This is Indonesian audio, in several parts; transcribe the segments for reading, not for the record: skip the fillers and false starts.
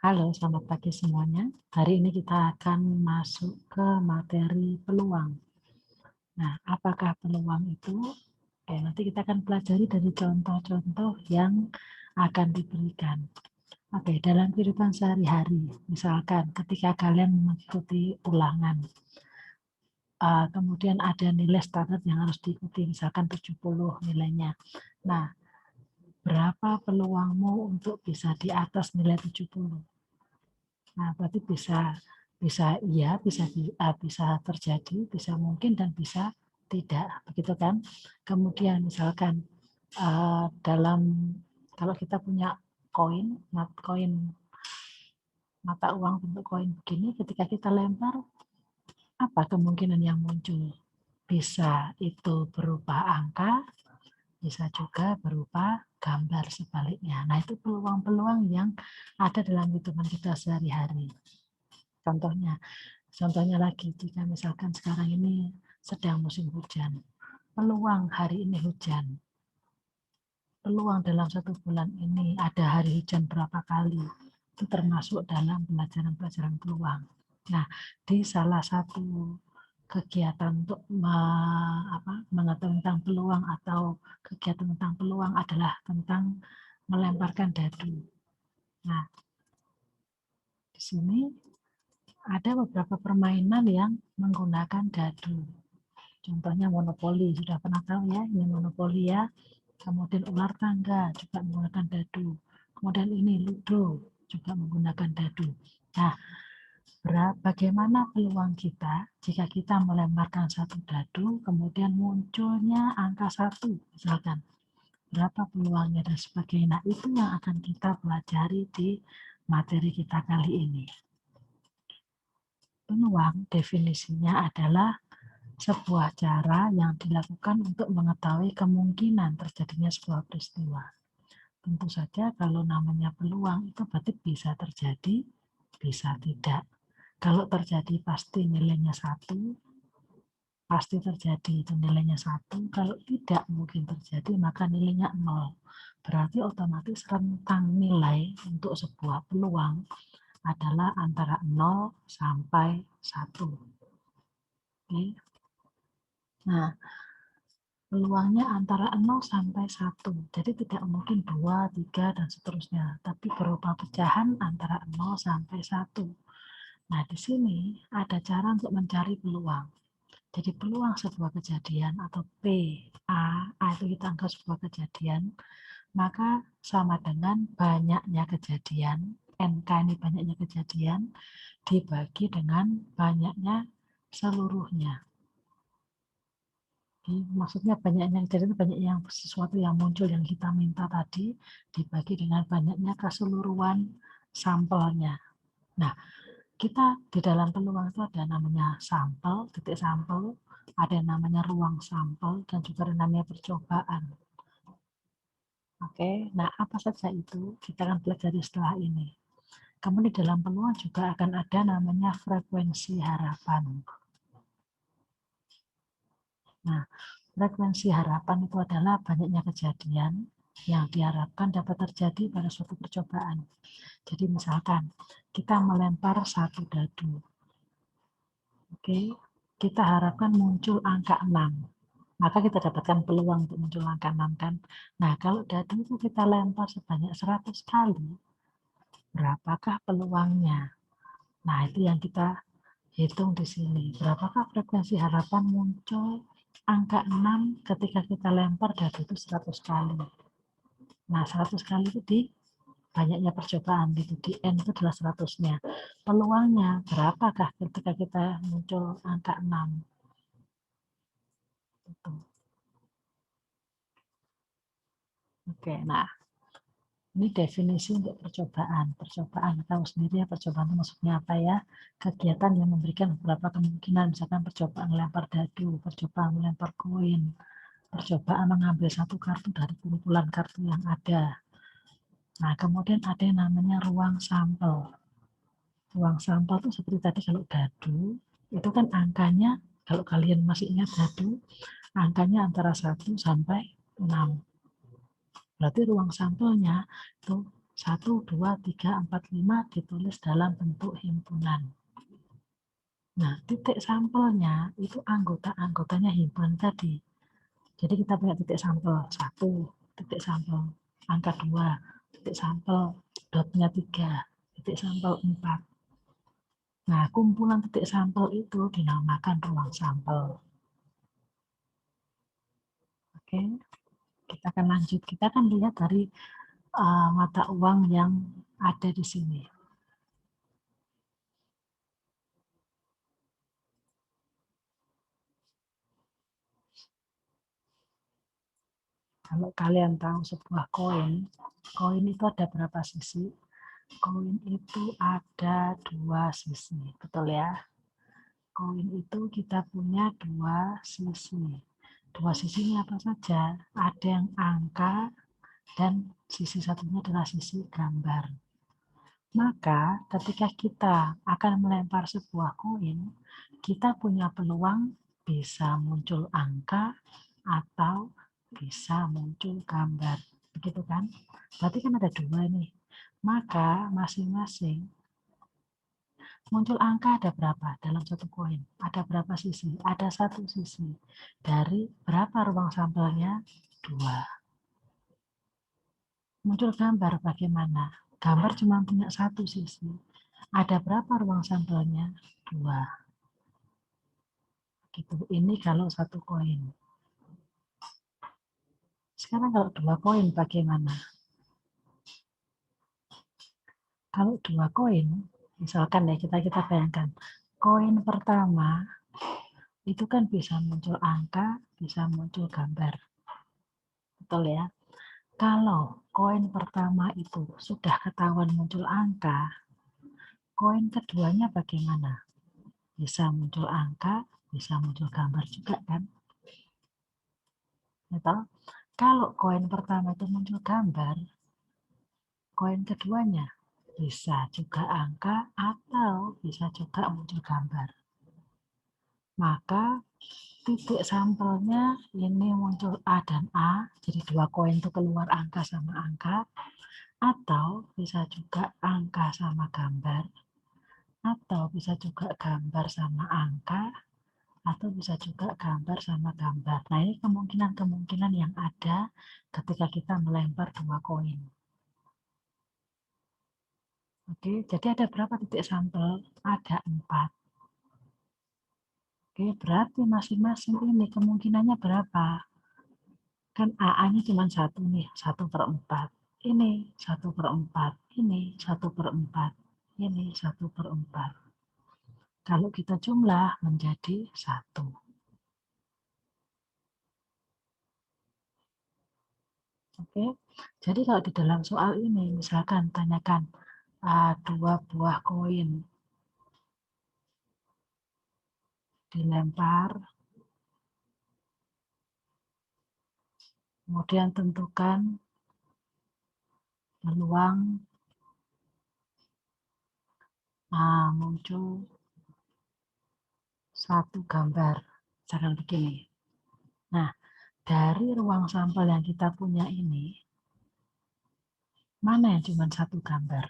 Halo, selamat pagi semuanya. Hari ini kita akan masuk ke materi peluang. Nah, apakah peluang itu? Oke, nanti kita akan pelajari dari contoh-contoh yang akan diberikan. Oke, dalam kehidupan sehari-hari, misalkan ketika kalian mengikuti ulangan, kemudian ada nilai standar yang harus diikuti, misalkan 70 nilainya. Nah, berapa peluangmu untuk bisa di atas nilai 70? Nah, berarti bisa iya, bisa terjadi, bisa mungkin dan bisa tidak, begitu kan? Kemudian misalkan dalam kalau kita punya koin, koin mata uang bentuk koin begini, ketika kita lempar, apa kemungkinan yang muncul? Bisa itu berupa angka, bisa juga berupa gambar sebaliknya. Nah, itu peluang-peluang yang ada dalam hidupan kita sehari-hari. Contohnya, Contohnya lagi, jika misalkan sekarang ini sedang musim hujan, peluang hari ini hujan, peluang dalam 1 bulan ini ada hari hujan berapa kali, itu termasuk dalam pelajaran-pelajaran peluang. Nah, di salah satu kegiatan untuk mengetahui tentang peluang atau kegiatan tentang peluang adalah tentang melemparkan dadu. Nah, di sini ada beberapa permainan yang menggunakan dadu. Contohnya monopoli, sudah pernah tahu ya, ini monopoli ya. Kemudian ular tangga juga menggunakan dadu. Kemudian ini ludo juga menggunakan dadu. Nah, bagaimana peluang kita jika kita melemparkan satu dadu, kemudian munculnya angka 1, misalkan. Berapa peluangnya dan sebagainya. Nah, itu yang akan kita pelajari di materi kita kali ini. Peluang definisinya adalah sebuah cara yang dilakukan untuk mengetahui kemungkinan terjadinya sebuah peristiwa. Tentu saja kalau namanya peluang itu berarti bisa terjadi, bisa tidak. Kalau terjadi pasti nilainya 1, pasti terjadi itu nilainya 1. Kalau tidak mungkin terjadi maka nilainya 0. Berarti otomatis rentang nilai untuk sebuah peluang adalah antara 0 sampai 1. Oke. Nah, peluangnya antara 0 sampai 1. Jadi tidak mungkin 2, 3, dan seterusnya. Tapi berupa pecahan antara 0 sampai 1. Nah, di sini ada cara untuk mencari peluang. Jadi peluang sebuah kejadian atau P, A itu kita anggap sebuah kejadian, maka sama dengan banyaknya kejadian, NK ini banyaknya kejadian, dibagi dengan banyaknya seluruhnya. Maksudnya banyaknya kejadian, banyak yang sesuatu yang muncul yang kita minta tadi dibagi dengan banyaknya keseluruhan sampelnya. Nah, kita di dalam peluang itu ada namanya sampel, titik sampel, ada yang namanya ruang sampel, dan juga ada namanya percobaan. Oke, nah apa saja itu kita akan pelajari setelah ini. Kemudian di dalam peluang juga akan ada namanya frekuensi harapan. Nah, frekuensi harapan itu adalah banyaknya kejadian yang diharapkan dapat terjadi pada suatu percobaan. Jadi misalkan kita melempar satu dadu. Oke, kita harapkan muncul angka 6. Maka kita dapatkan peluang untuk muncul angka 6 kan. Nah, kalau dadu itu kita lempar sebanyak 100 kali, berapakah peluangnya? Nah, itu yang kita hitung di sini. Berapakah frekuensi harapan muncul angka 6 ketika kita lempar dadu itu 100 kali. Nah, 100 kali itu di banyaknya percobaan gitu. Di N itu adalah 100-nya. Peluangnya berapakah ketika kita muncul angka 6? Gitu. Oke, nah ini definisi untuk percobaan. Percobaan, tahu sendiri ya percobaan itu maksudnya apa ya? Kegiatan yang memberikan beberapa kemungkinan, misalkan percobaan melempar dadu, percobaan melempar koin, percobaan mengambil satu kartu dari kumpulan kartu yang ada. Nah, kemudian ada yang namanya ruang sampel. Ruang sampel itu seperti tadi kalau dadu, itu kan angkanya, kalau kalian masih ingat dadu, angkanya antara 1 sampai 6. Berarti ruang sampelnya itu 1, 2, 3, 4, 5 ditulis dalam bentuk himpunan. Nah, titik sampelnya itu anggota-anggotanya himpunan tadi. Jadi kita punya titik sampel 1, titik sampel angka 2, titik sampel dotnya 3, titik sampel 4. Nah, kumpulan titik sampel itu dinamakan ruang sampel. Oke, kita akan lanjut. Kita akan lihat dari mata uang yang ada di sini. Kalau kalian tahu sebuah koin itu ada berapa sisi? Koin itu ada 2 sisi, betul ya? Koin itu kita punya 2 sisi. 2 sisinya apa saja? Ada yang angka dan sisi satunya adalah sisi gambar. Maka ketika kita akan melempar sebuah koin, kita punya peluang bisa muncul angka atau bisa muncul gambar. Begitu kan? Berarti kan ada 2 nih. Maka masing-masing muncul angka ada berapa dalam satu koin? Ada berapa sisi? Ada 1 sisi. Dari berapa ruang sampelnya? 2. Muncul gambar bagaimana? Gambar cuma punya 1 sisi. Ada berapa ruang sampelnya? 2. Gitu. Ini kalau 1 koin. Sekarang kalau 2 koin bagaimana? Kalau 2 koin, misalkan ya kita bayangkan, koin pertama itu kan bisa muncul angka, bisa muncul gambar. Betul ya? Kalau koin pertama itu sudah ketahuan muncul angka, koin keduanya bagaimana? Bisa muncul angka, bisa muncul gambar juga kan? Betul? Kalau koin pertama itu muncul gambar, koin keduanya bisa juga angka atau bisa juga muncul gambar. Maka titik sampelnya ini muncul A dan A, jadi 2 koin itu keluar angka sama angka, atau bisa juga angka sama gambar, atau bisa juga gambar sama angka, atau bisa juga gambar sama gambar. Nah, ini kemungkinan-kemungkinan yang ada ketika kita melempar 2 koin. Oke, jadi ada berapa titik sampel? Ada 4. Oke, berarti masing-masing ini kemungkinannya berapa? Kan AA-nya cuma 1 nih, 1/4. Ini 1/4. Ini 1/4. Ini 1/4. Kalau kita jumlah menjadi 1. Oke, jadi kalau di dalam soal ini, misalkan tanyakan 2 buah koin dilempar, kemudian tentukan peluang muncul 1 gambar. Misalkan begini. Nah, dari ruang sampel yang kita punya ini, mana yang cuma 1 gambar?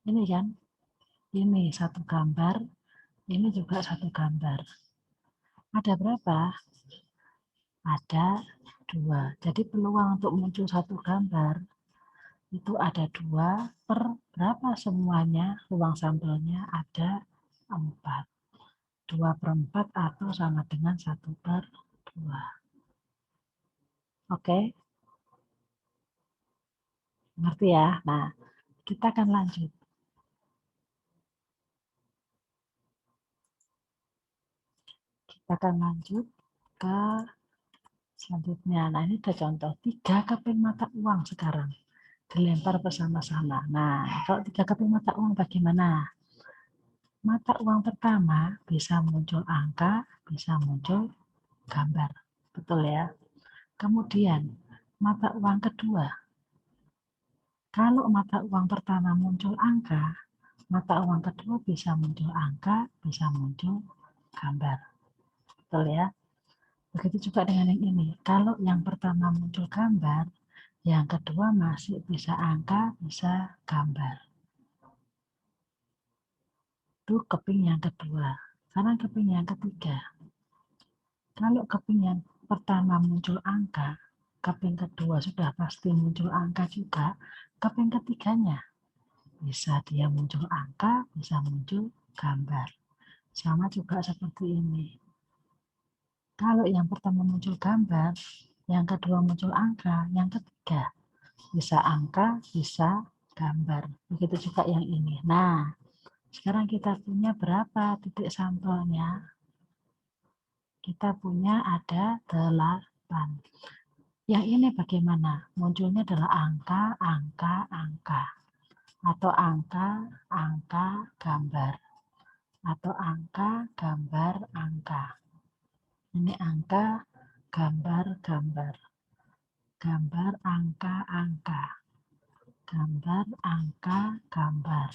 Ini kan, ini 1 gambar, ini juga 1 gambar. Ada berapa? Ada 2. Jadi peluang untuk muncul 1 gambar itu ada 2 per berapa semuanya? Ruang sampelnya ada 4. 2/4 atau sama dengan 1/2. Oke? Ngerti ya? Nah, kita akan lanjut. Kita akan lanjut ke selanjutnya. Nah, ini ada contoh 3 keping mata uang sekarang dilempar bersama-sama. Nah, kalau 3 keping mata uang bagaimana? Mata uang pertama bisa muncul angka, bisa muncul gambar. Betul ya? Kemudian, mata uang kedua. Kalau mata uang pertama muncul angka, mata uang kedua bisa muncul angka, bisa muncul gambar. Betul ya? Begitu juga dengan yang ini. Kalau yang pertama muncul gambar, yang kedua masih bisa angka, bisa gambar. Itu keping yang kedua. Sekarang keping yang ketiga. Kalau keping yang pertama muncul angka, keping kedua sudah pasti muncul angka juga, keping ketiganya bisa dia muncul angka, bisa muncul gambar. Sama juga seperti ini. Kalau yang pertama muncul gambar, yang kedua muncul angka, yang ketiga bisa angka, bisa gambar. Begitu juga yang ini. Nah, sekarang kita punya berapa titik sampelnya? Kita punya ada 8. Yang ini bagaimana? Munculnya adalah angka, angka, angka. Atau angka, angka, gambar. Atau angka, gambar, angka. Ini angka, gambar, gambar. Gambar, angka, angka. Gambar, angka, gambar.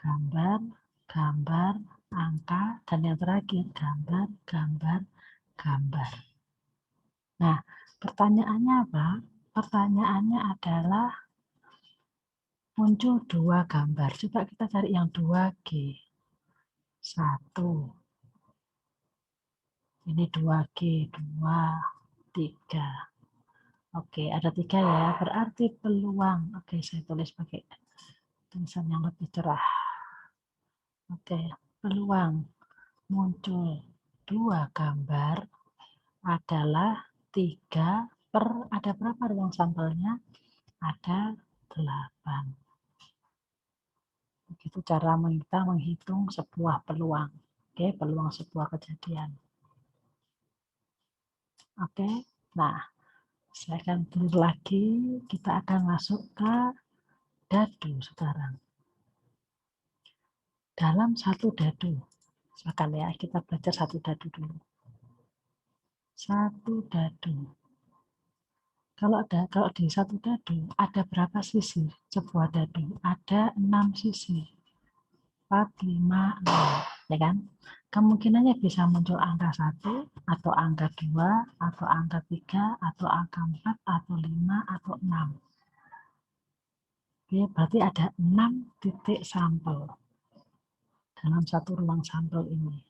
Gambar, gambar, angka, dan yang terakhir gambar, gambar, gambar. Nah, pertanyaannya apa? Pertanyaannya adalah muncul 2 gambar. Coba kita cari yang 2G. 1. Ini 2G, 2, 3. Oke, ada 3 ya. Berarti peluang. Oke, saya tulis pakai tulisan yang lebih cerah. Oke, peluang muncul 2 gambar adalah 3 per, ada berapa ruang sampelnya? Ada 8. Begitu cara kita menghitung sebuah peluang. Oke, peluang sebuah kejadian. Oke, nah saya akan tulis lagi, kita akan masuk ke dadu sekarang. Dalam satu dadu, misalkan ya, kita belajar satu dadu dulu. Satu dadu. Kalau di satu dadu, ada berapa sisi sebuah dadu? Ada 6 sisi. 4, 5, 6. Ya kan? Kemungkinannya bisa muncul angka 1, atau angka 2, atau angka 3, atau angka 4, atau 5, atau 6. Oke, berarti ada 6 titik sampel dalam satu ruang sampel ini.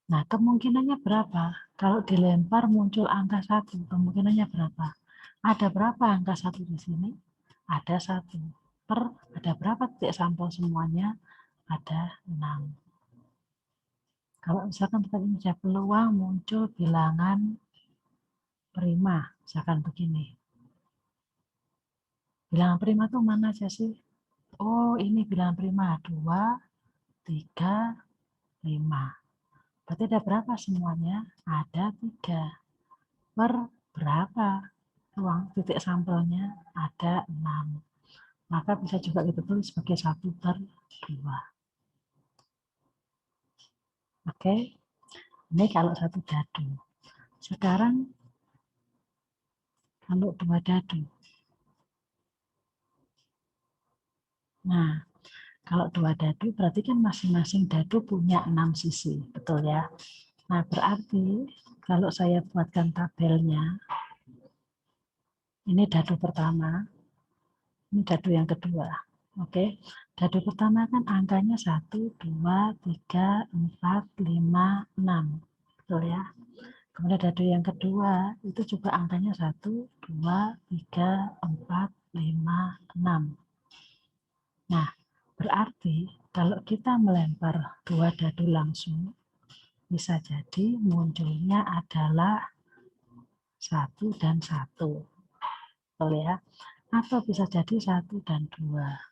Nah, kemungkinannya berapa? Kalau dilempar muncul angka 1, kemungkinannya berapa? Ada berapa angka 1 di sini? Ada 1. Per ada berapa titik sampel semuanya? Ada 6. Kalau misalkan kita ini peluang muncul bilangan prima, misalkan begini. Bilangan prima itu mana aja sih? Oh, ini bilangan prima 2, 3, 5. Berarti ada berapa semuanya? Ada 3. Per berapa? Ruang titik sampelnya ada 6. Maka bisa juga kita tulis sebagai 1/2. Oke, ini kalau satu dadu. Sekarang kalau 2 dadu. Nah, kalau 2 dadu berarti kan masing-masing dadu punya 6 sisi, betul ya? Nah, berarti kalau saya buatkan tabelnya, ini dadu pertama, ini dadu yang kedua. Oke, dadu pertama kan angkanya 1, 2, 3, 4, 5, 6. Betul ya? Kemudian dadu yang kedua itu juga angkanya 1, 2, 3, 4, 5, 6. Nah, berarti kalau kita melempar 2 dadu langsung, bisa jadi munculnya adalah 1 dan 1. Betul ya? Atau bisa jadi 1 dan 2.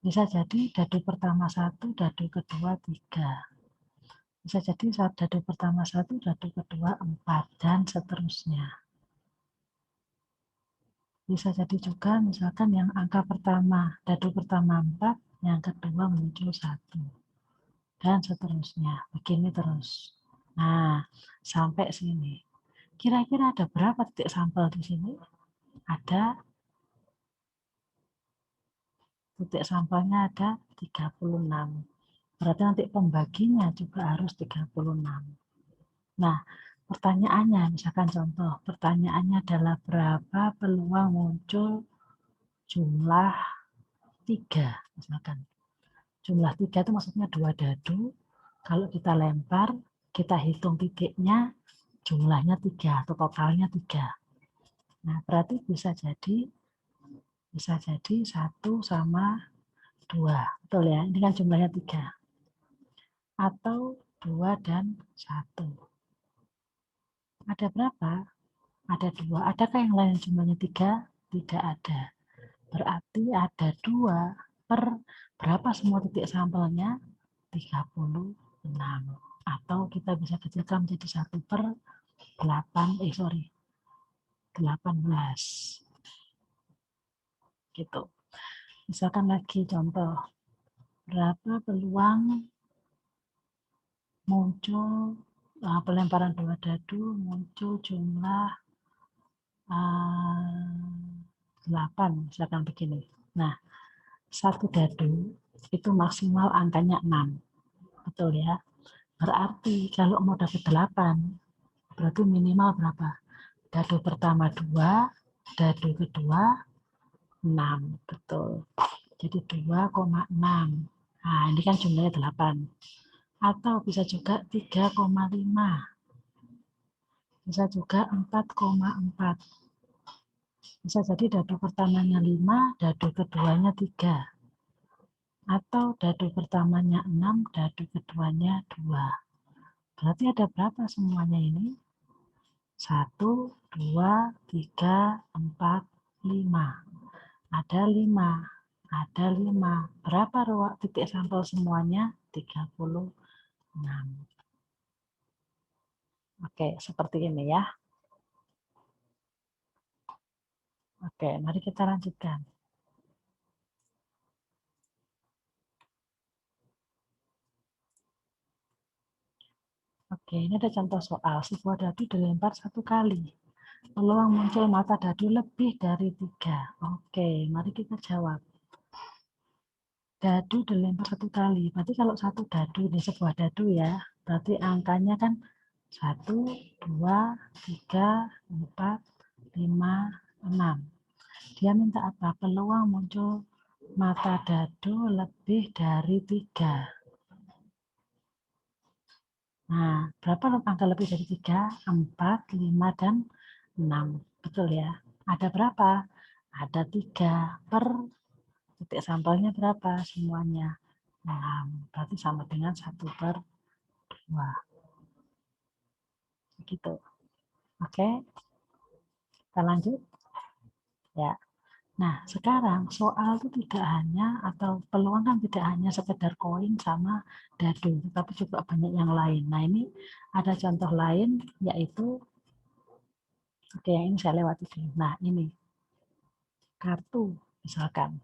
Bisa jadi dadu pertama 1, dadu kedua 3. Bisa jadi dadu pertama 1, dadu kedua 4, dan seterusnya. Bisa jadi juga misalkan yang angka pertama, dadu pertama 4, yang kedua muncul 1. Dan seterusnya. Begini terus. Nah, sampai sini. Kira-kira ada berapa titik sampel di sini? Ada titik sampelnya ada 36. Berarti nanti pembaginya juga harus 36. Nah, Pertanyaannya, misalkan contoh, pertanyaannya adalah berapa peluang muncul jumlah 3, misalkan. Jumlah 3 itu maksudnya 2 dadu, kalau kita lempar, kita hitung titiknya, jumlahnya 3 atau totalnya 3. Nah, berarti bisa jadi 1 sama 2. Betul ya, ini kan jumlahnya 3. Atau 2 dan 1. Ada berapa? Ada 2. Adakah yang lain jumlahnya 3? Tidak ada. Berarti ada 2 per berapa semua titik sampelnya? 36. Atau kita bisa kecilkan menjadi 1 per 18. Gitu. Misalkan lagi contoh, berapa peluang muncul pelemparan 2 dadu muncul jumlah 8, misalkan begini. Nah, 1 dadu itu maksimal angkanya 6. Betul ya? Berarti kalau mau dapat 8, berarti minimal berapa? Dadu pertama 2, dadu kedua 6. Betul. Jadi 2,6. Nah, ini kan jumlahnya 8. Atau bisa juga 3,5. Bisa juga 4,4. Bisa jadi dadu pertamanya 5, dadu keduanya 3. Atau dadu pertamanya 6, dadu keduanya 2. Berarti ada berapa semuanya ini? 1, 2, 3, 4, 5. Ada 5. Ada 5. Berapa titik sampel semuanya? 36. Oke, seperti ini ya. Oke, mari kita lanjutkan. Oke, ini ada contoh soal. Sebuah dadu dilempar 1 kali. Peluang muncul mata dadu lebih dari 3. Oke, mari kita jawab. Dadu dilempar 1 kali. Berarti kalau 1 dadu, ini sebuah dadu ya. Berarti angkanya kan 1, 2, 3, 4, 5, 6. Dia minta apa? Peluang muncul mata dadu lebih dari 3. Nah, berapa angka lebih dari 3? 4, 5, dan 6. Betul ya? Ada berapa? Ada 3 per titik sampelnya berapa semuanya? 6. Berarti sama dengan 1 per 2. Begitu. Oke, kita lanjut. Ya. Nah, sekarang soal itu tidak hanya, atau peluang kan tidak hanya sekedar koin sama dadu, tapi juga banyak yang lain. Nah, ini ada contoh lain, yaitu, oke, yang ini saya lewati dulu. Nah, ini kartu misalkan,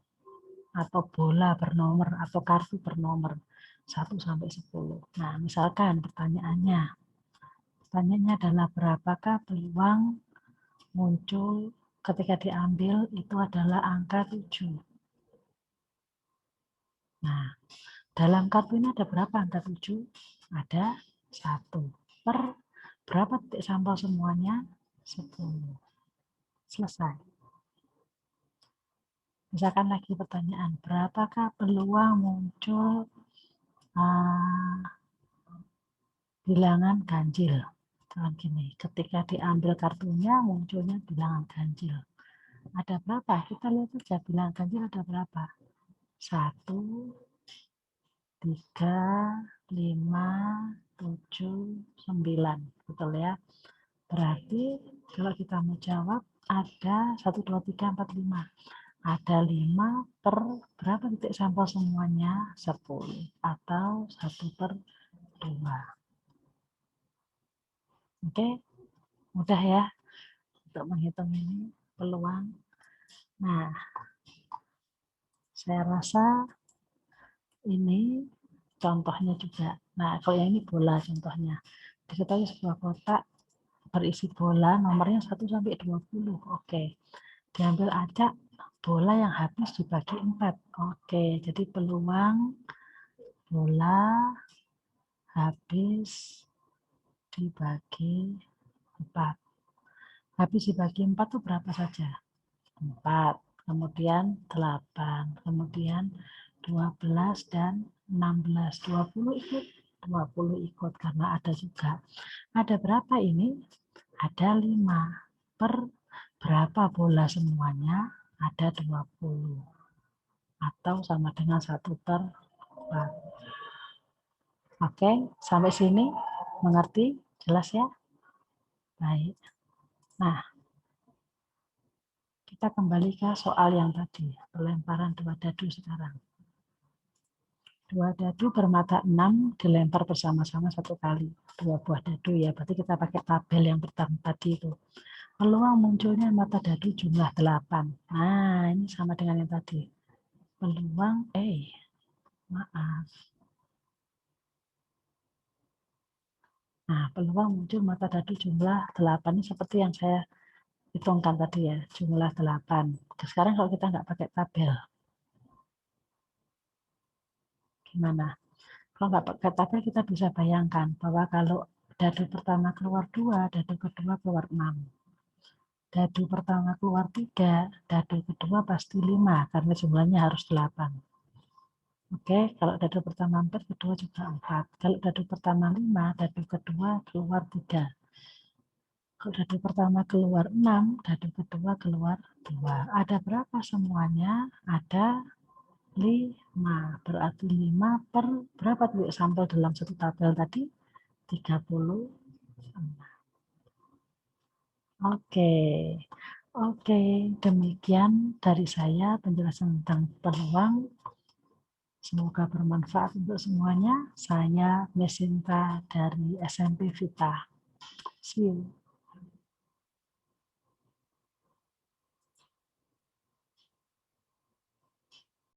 atau bola bernomor, atau kartu bernomor 1 sampai 10. Nah, misalkan pertanyaannya adalah berapakah peluang muncul ketika diambil itu adalah angka 7. Nah, dalam kartu ini ada berapa angka 7? Ada 1. Per berapa titik sampel semuanya? 10. Selesai. Misalkan lagi pertanyaan, berapakah peluang muncul bilangan ganjil? Misalkan gini, ketika diambil kartunya munculnya bilangan ganjil. Ada berapa? Kita lihat saja bilangan ganjil ada berapa? 1, 3, 5, 7, 9. Betul ya? Berarti kalau kita mau jawab ada 1, 2, 3, 4, 5. Ada 5 per berapa titik sampel semuanya? 10. Atau 1 per 2. Oke, mudah ya untuk menghitung ini peluang. Nah, saya rasa ini contohnya juga. Nah, kalau yang ini bola contohnya. Diketahui sebuah kotak berisi bola nomornya 1 sampai 20. Oke. Diambil acak bola yang habis dibagi 4. Oke, jadi peluang bola habis dibagi 4. Habis dibagi 4 itu berapa saja? 4, kemudian 8, kemudian 12 dan 16. 20 ikut? 20 ikut karena ada juga. Ada berapa ini? Ada 5. Per berapa bola semuanya? Ada 20. Atau sama dengan 1/4. Oke, sampai sini mengerti? Jelas ya? Baik. Nah, kita kembali ke soal yang tadi, pelemparan 2 dadu sekarang. 2 dadu bermata 6 dilempar bersama-sama 1 kali. 2 buah dadu ya, berarti kita pakai tabel yang pertama tadi itu. Peluang munculnya mata dadu jumlah 8. Nah, ini sama dengan yang tadi. Peluang, maaf. Nah, peluang muncul mata dadu jumlah 8 ini seperti yang saya hitungkan tadi ya, jumlah 8. Sekarang kalau kita nggak pakai tabel, gimana? Kalau nggak pakai tabel kita bisa bayangkan bahwa kalau dadu pertama keluar 2, dadu kedua keluar 6. Dadu pertama keluar 3, dadu kedua pasti 5 karena jumlahnya harus 8. Oke, kalau dadu pertama 4, kedua juga 4. Kalau dadu pertama 5, dadu kedua keluar 3. Kalau dadu pertama keluar 6, dadu kedua keluar 2. Ada berapa semuanya? Ada 5. Berarti 5 per berapa tuh sampel dalam satu tabel tadi? 30. Oke. Oke, demikian dari saya penjelasan tentang peluang. Semoga bermanfaat untuk semuanya. Saya Mesinta dari SMP Vita. See you.